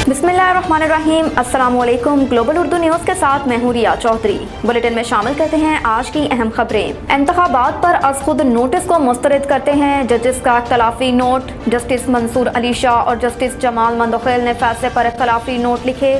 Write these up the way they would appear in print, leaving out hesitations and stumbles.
बिस्मिल्लाहिर्रहमानिर्रहीम। अस्सलाम वालेकुम। ग्लोबल उर्दू न्यूज़ के साथ मैं हूं रिया चौधरी। बुलेटिन में शामिल करते हैं आज की अहम खबरें। इंतखाबात पर अज खुद नोटिस को मुस्तरद करते हैं जजिस का इख्तलाफी नोट। जस्टिस मंसूर अली शाह और जस्टिस जमाल मंदोखेल ने फैसले पर इख्तलाफी नोट लिखे,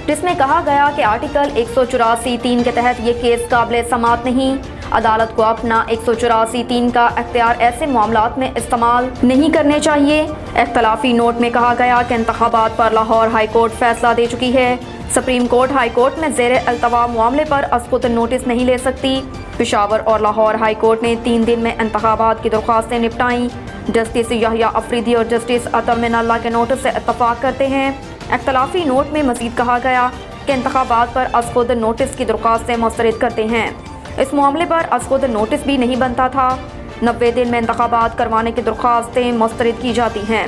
जिसमें कहा गया कि आर्टिकल 184(3) के तहत ये केस काबिल समाअत नहीं। अदालत को अपना 184(3) का अख्तियार ऐसे मामलात में इस्तेमाल नहीं करने चाहिए। इख्तलाफी नोट में कहा गया कि इंतखाबात पर लाहौर हाई कोर्ट फैसला दे चुकी है। सुप्रीम कोर्ट हाई कोर्ट में ज़ेर अल्तवा मामले पर अज खुद नोटिस नहीं ले सकती। पेशावर और लाहौर हाई कोर्ट ने 3 दिन में इंतखाबात की दरख्वास्तें निपटाई। जस्टिस यहया अफरीदी और जस्टिस अतर मिनल्ला के नोटिस से इत्तफाक करते हैं। इख्तलाफी नोट में मजीद कहा गया कि इंतखाबात पर अज खुद नोटिस की दरख्वास्तें मुस्तरद करते हैं। इस मामले पर अज खुद नोटिस भी नहीं बनता था। 90 दिन में इंतखाबात करवाने की दरख्वास्तें मुस्तरद की जाती हैं।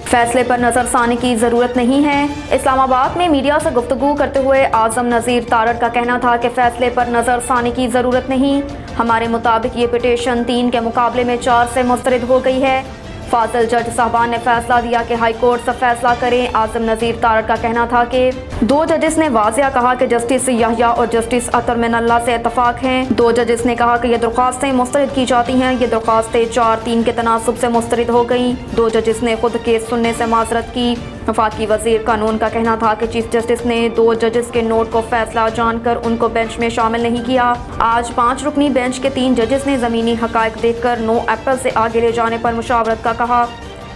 फैसले पर नज़रसानी की ज़रूरत नहीं है। इस्लामाबाद में मीडिया से गुफ्तगू करते हुए आज़म नज़ीर तारड़ का कहना था कि फैसले पर नज़रसानी की ज़रूरत नहीं। हमारे मुताबिक ये पिटीशन 3 के मुकाबले में 4 से मुस्तरद हो गई है। फाजिल जज साहबान ने फैसला दिया कि हाई कोर्ट से फैसला करें। आज़म नज़ीर तारड़ का कहना था कि 2 जजिस ने वाज़िया कहा कि जस्टिस यहया और जस्टिस अतर मिनल्ला से इत्तफाक हैं। 2 जजिस ने कहा कि ये दरख्वास्तें मुस्तरद की जाती हैं। ये दरख्वास्तें 4-3 के तनासुब से मुस्तरद हो गई। 2 जजिस ने खुद केस सुनने से माजरत की। वफाकी वज़ीर कानून का कहना था कि चीफ जस्टिस ने 2 जजिस के नोट को फैसला जानकर उनको बेंच में शामिल नहीं किया। आज 5 रुकनी बेंच के 3 जजिस ने ज़मीनी हक़ाइक़ देखकर 9 अप्रैल से आगे ले जाने पर मुशावरत का कहा।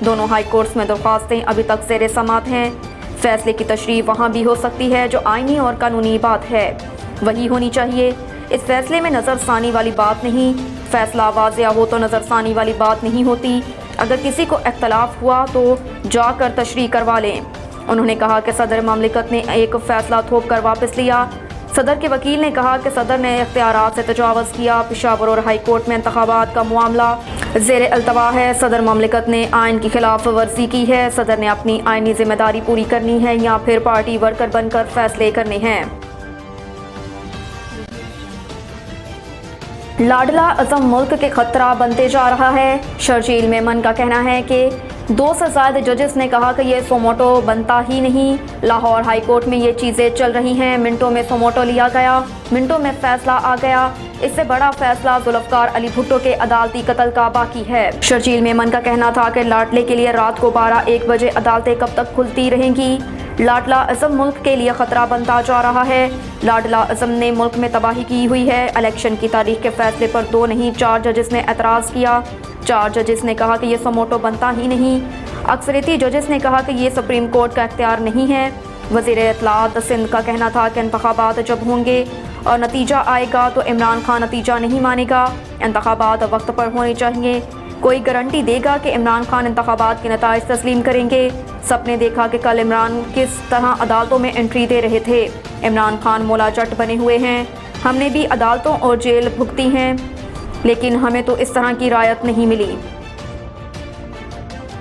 दोनों हाई कोर्ट्स में दरख्वास्तें अभी तक ज़ेर समाअत हैं। फैसले की तशरीह वहाँ भी हो सकती है जो आइनी और कानूनी बात है, वही होनी चाहिए। इस फैसले में नज़रसानी वाली बात नहीं। फैसला वाज़िया हो तो नज़रसानी वाली बात नहीं होती। अगर किसी को इख्तलाफ हुआ तो जाकर तशरीह करवा लें। उन्होंने कहा कि सदर ममलिकत ने एक फ़ैसला थोप कर वापस लिया। सदर के वकील ने कहा कि सदर ने इख्तियारात से तजावज़ किया। पेशावर और हाई कोर्ट में इंतखाबात का मामला ज़ेर अल्तवा है। सदर ममलिकत ने आइन की खिलाफ वर्जी की है। सदर ने अपनी आइनी जिम्मेदारी पूरी करनी है या फिर पार्टी वर्कर बनकर फैसले करने हैं। लाडला अज़म मुल्क के खतरा बनते जा रहा है। शर्जील मेमन का कहना है कि 2 से ज़्यादा जजेस ने कहा कि ये सोमोटो बनता ही नहीं। लाहौर हाई कोर्ट में ये चीज़ें चल रही हैं। मिनटों में सोमोटो लिया गया, मिनटों में फैसला आ गया। इससे बड़ा फैसला जुल्फ़कार अली भुट्टो के अदालती कत्ल का बाकी है। शर्जील मेमन का कहना था कि लाडले के लिए रात को 12-1 बजे अदालतें कब तक खुलती रहेंगी। लाडला अज़म मुल्क के लिए ख़तरा बनता जा रहा है। लाडला अज़म ने मुल्क में तबाही की हुई है। इलेक्शन की तारीख के फैसले पर 2 नहीं 4 जजेस ने एतराज़ किया। 4 जजेस ने कहा कि ये सोमोटो बनता ही नहीं। अक्सरियती जजेस ने कहा कि ये सुप्रीम कोर्ट का इख्तियार नहीं है। वज़ीर इत्तलात सिंध का कहना था कि इंतखाबात जब होंगे और नतीजा आएगा तो इमरान खान नतीजा नहीं मानेगा। इंतखाबात वक्त पर होने चाहिए। कोई गारंटी देगा कि इमरान खान इंतखाबात के नताइज तस्लीम करेंगे। सबने देखा कि कल इमरान किस तरह अदालतों में एंट्री दे रहे थे। इमरान खान मौला जट बने हुए हैं। हमने भी अदालतों और जेल भुगती हैं, लेकिन हमें तो इस तरह की रायत नहीं मिली।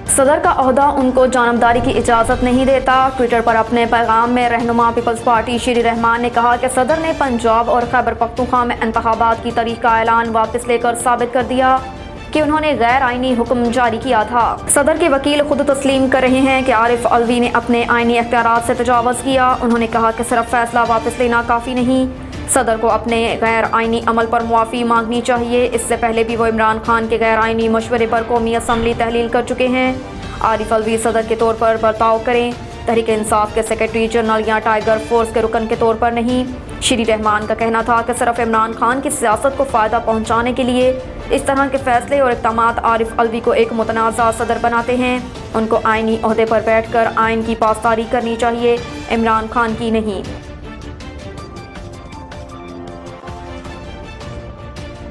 सदर का ओहदा उनको जानबदारी की इजाज़त नहीं देता। ट्विटर पर अपने पैगाम में रहनुमा पीपल्स पार्टी श्री रहमान ने कहा कि सदर ने पंजाब और खैबर पख्तूनख्वा में इंतखाबात की तारीख का ऐलान वापस लेकर साबित कर दिया कि उन्होंने गैर आइनी हुक्म जारी किया था। सदर के वकील खुद तस्लीम कर रहे हैं कि आरिफ अलवी ने अपने आइनी अख्तियारात से तजावज़ किया। उन्होंने कहा कि सिर्फ फैसला वापस लेना काफ़ी नहीं, सदर को अपने गैर आइनी अमल पर मुआफ़ी मांगनी चाहिए। इससे पहले भी वो इमरान खान के गैर आइनी मशवरे पर कौमी असम्बली तहलील कर चुके हैं। आरिफ अलवी सदर के तौर पर बर्ताव करें, तहरीक इंसाफ के सेक्रेटरी जनरल या टाइगर फोर्स के रुकन के तौर पर नहीं। श्री रहमान का कहना था कि सिर्फ इमरान खान की सियासत को फ़ायदा पहुँचाने के लिए इस तरह के फैसले और इक़दामात आरिफ अलवी को एक मुतनाज़ा सदर बनाते हैं। उनको आइनी ओहदे पर बैठ कर आइन की पासदारी करनी चाहिए, इमरान खान की नहीं।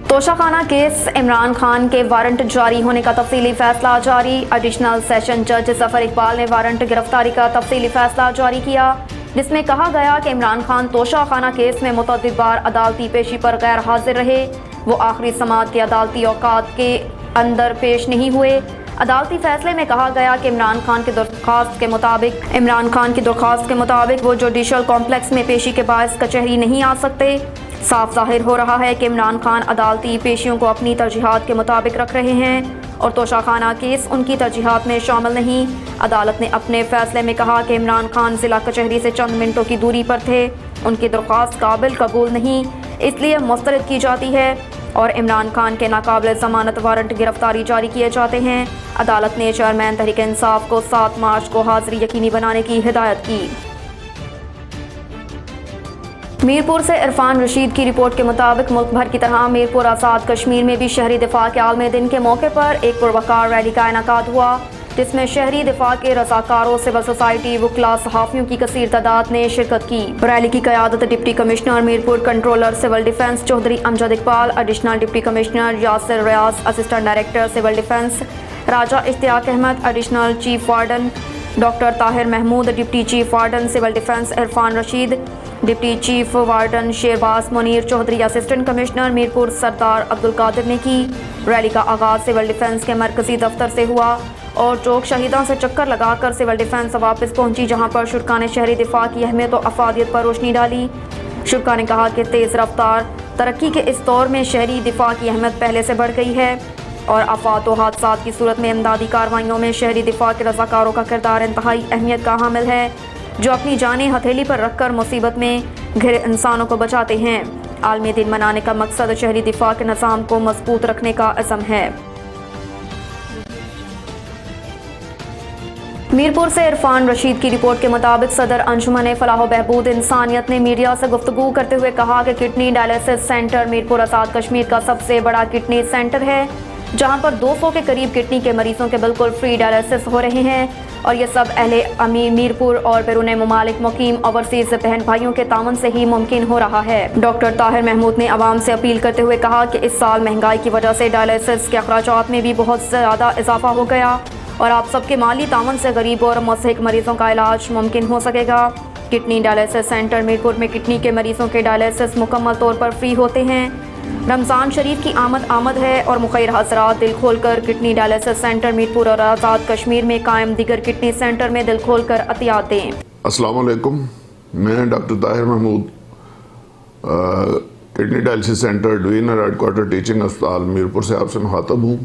तोशाखाना केस इमरान खान के वारंट जारी होने का तफसीली फैसला जारी। एडिशनल सेशन जज जफर इकबाल ने वारंट गिरफ्तारी का तफसीली फैसला जारी किया, जिसमें कहा गया कि इमरान खान तोशाखाना केस में मुतअद्दिद बार अदालती पेशी पर गैर हाजिर रहे। वो आखिरी समाअत के अदालती औकात के अंदर पेश नहीं हुए। عدالتی فیصلے میں کہا گیا کہ عمران خان کی درخواست کے مطابق وہ جوڈیشل کمپلیکس میں پیشی کے باعث کچہری نہیں آ سکتے۔ صاف ظاہر ہو رہا ہے کہ عمران خان عدالتی پیشیوں کو اپنی ترجیحات کے مطابق رکھ رہے ہیں اور توشہ خانہ کیس ان کی ترجیحات میں شامل نہیں۔ عدالت نے اپنے فیصلے میں کہا کہ عمران خان ضلع کچہری سے چند منٹوں کی دوری پر تھے، ان کی درخواست قابل قبول نہیں، اس لیے مسترد کی جاتی ہے اور عمران خان کے ناقابل ضمانت وارنٹ گرفتاری جاری کیے جاتے ہیں۔ عدالت نے چیئرمین تحریک انصاف کو 7 مارچ کو حاضری یقینی بنانے کی ہدایت کی۔ میرپور سے عرفان رشید کی رپورٹ کے مطابق ملک بھر کی طرح میرپور آزاد کشمیر میں بھی شہری دفاع کے عالمی دن کے موقع پر ایک پروقار ریلی کا انعقاد ہوا، جس میں شہری دفاع کے رضاکاروں، سول سوسائٹی، وکلاء، صحافیوں کی کثیر تعداد نے شرکت کی۔ ریلی کی قیادت deputy commissioner Mirpur controller civil defence Chaudhry Amjad Iqbal, additional deputy commissioner Yasir Riaz, assistant director civil defence Raja Ishtiaq Ahmed, additional chief warden doctor Tahir Mahmood, deputy chief warden civil defence Irfan Rashid, deputy chief warden Sherbaz Munir Chaudhry, assistant commissioner Mirpur Sardar Abdul Qadir نے کی۔ ریلی کا آغاز سول ڈیفنس کے مرکزی دفتر سے ہوا اور چوک شہیداں سے چکر لگا کر سول ڈیفنس واپس پہنچی، جہاں پر شرکاء نے شہری دفاع کی اہمیت و افادیت پر روشنی ڈالی۔ شرکاء نے کہا کہ تیز رفتار ترقی کے اس دور میں شہری دفاع کی اہمیت پہلے سے بڑھ گئی ہے اور آفات و حادثات کی صورت میں امدادی کارروائیوں میں شہری دفاع کے رضاکاروں کا کردار انتہائی اہمیت کا حامل ہے، جو اپنی جانیں ہتھیلی پر رکھ کر مصیبت میں گھرے انسانوں کو بچاتے ہیں۔ عالمی دن منانے کا مقصد شہری دفاع کے نظام کو مضبوط رکھنے کا عزم ہے۔ میرپور سے عرفان رشید کی رپورٹ کے مطابق صدر انجمن فلاح و بہبود انسانیت نے میڈیا سے گفتگو کرتے ہوئے کہا کہ kidney dialysis centre Mirpur Azad Kashmir کا سب سے بڑا کڈنی سینٹر ہے، جہاں پر 200 کے قریب کڈنی کے مریضوں کے بالکل فری ڈائلیسس ہو رہے ہیں اور یہ سب اہل میرپور اور بیرون ممالک مقیم اوورسیز بہن بھائیوں کے تعاون سے ہی ممکن ہو رہا ہے۔ ڈاکٹر طاہر محمود نے عوام سے اپیل کرتے ہوئے کہا کہ اس سال مہنگائی کی وجہ سے ڈائلیسس کے اخراجات میں بھی بہت زیادہ اضافہ ہو گیا اور آپ سب کے مالی تعاون سے غریب اور مستحق مریضوں کا علاج ممکن ہو سکے گا۔ کڈنی ڈائلیسس سینٹر میرپور میں کڈنی کے مریضوں کے ڈائلیسس مکمل طور پر فری ہوتے ہیں۔ رمضان شریف کی آمد ہے اور مخیر حضرات دل کھول کر کڈنی ڈائلیسس سینٹر میرپور اور آزاد کشمیر میں قائم دیگر کڈنی سینٹر میں دل کھول کر عطیات دیں۔ السلام علیکم، میں doctor Tahir Mahmood, kidney dialysis centre divisional head quarter teaching اسپتال میرپور سے آپ سے مخاطب ہوں۔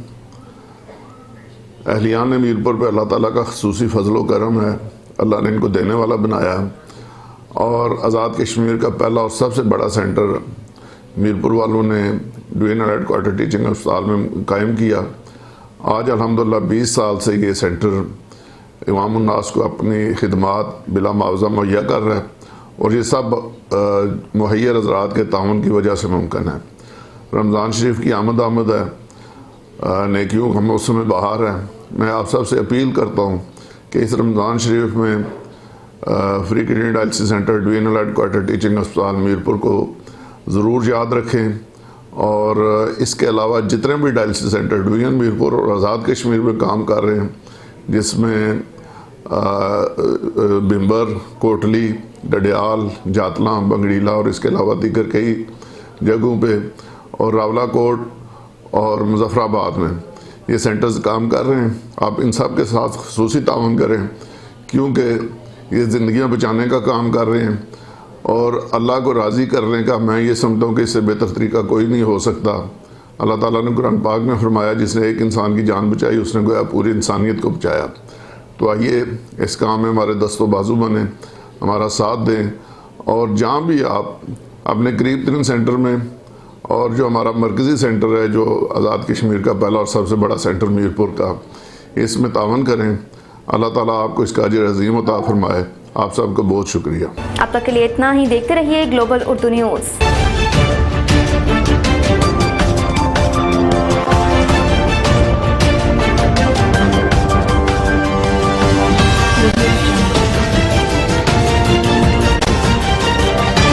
اہلیان میرپور پہ اللہ تعالیٰ کا خصوصی فضل و کرم ہے، اللہ نے ان کو دینے والا بنایا اور آزاد کشمیر کا پہلا اور سب سے بڑا سینٹر میرپور والوں نے ڈویژنل ہیڈ کوارٹر ٹیچنگ اسپتال میں قائم کیا۔ آج الحمدللہ 20 سال سے یہ سینٹر عوام الناس کو اپنی خدمات بلا معاوضہ مہیا کر رہا ہے اور یہ سب مہیا حضرات کے تعاون کی وجہ سے ممکن ہے۔ رمضان شریف کی آمد ہے، نیکیوں کا موسم بہار ہے۔ میں آپ سب سے اپیل کرتا ہوں کہ اس رمضان شریف میں free kidney dialysis centre divisional head quarter teaching اسپتال میرپور کو ضرور یاد رکھیں اور اس کے علاوہ جتنے بھی ڈائلیسس سینٹر ڈویژن میرپور اور آزاد کشمیر میں کام کر رہے ہیں، جس میں بمبر، کوٹلی، ڈڈیال، جاتلاں، بنگڑیلا اور اس کے علاوہ دیگر کئی جگہوں پہ اور راولہ کوٹ اور مظفر آباد میں یہ سینٹرز کام کر رہے ہیں، آپ ان سب کے ساتھ خصوصی تعاون کریں کیونکہ یہ زندگیاں بچانے کا کام کر رہے ہیں اور اللہ کو راضی کرنے کا میں یہ سمجھتا ہوں کہ اس سے بہتر طریقہ کوئی نہیں ہو سکتا۔ اللہ تعالیٰ نے قرآن پاک میں فرمایا جس نے ایک انسان کی جان بچائی اس نے گویا پوری انسانیت کو بچایا۔ تو آئیے اس کام میں ہمارے دست و بازو بنیں، ہمارا ساتھ دیں اور جہاں بھی آپ اپنے قریب ترین سینٹر میں اور جو ہمارا مرکزی سینٹر ہے جو آزاد کشمیر کا پہلا اور سب سے بڑا سینٹر میرپور کا، اس میں تعاون کریں۔ اللہ تعالیٰ آپ کو اس کا اجر عظیم عطا فرمائے۔ آپ سب کو بہت شکریہ۔ اب تک کے لیے اتنا ہی، دیکھتے رہیے گلوبل اردو نیوز۔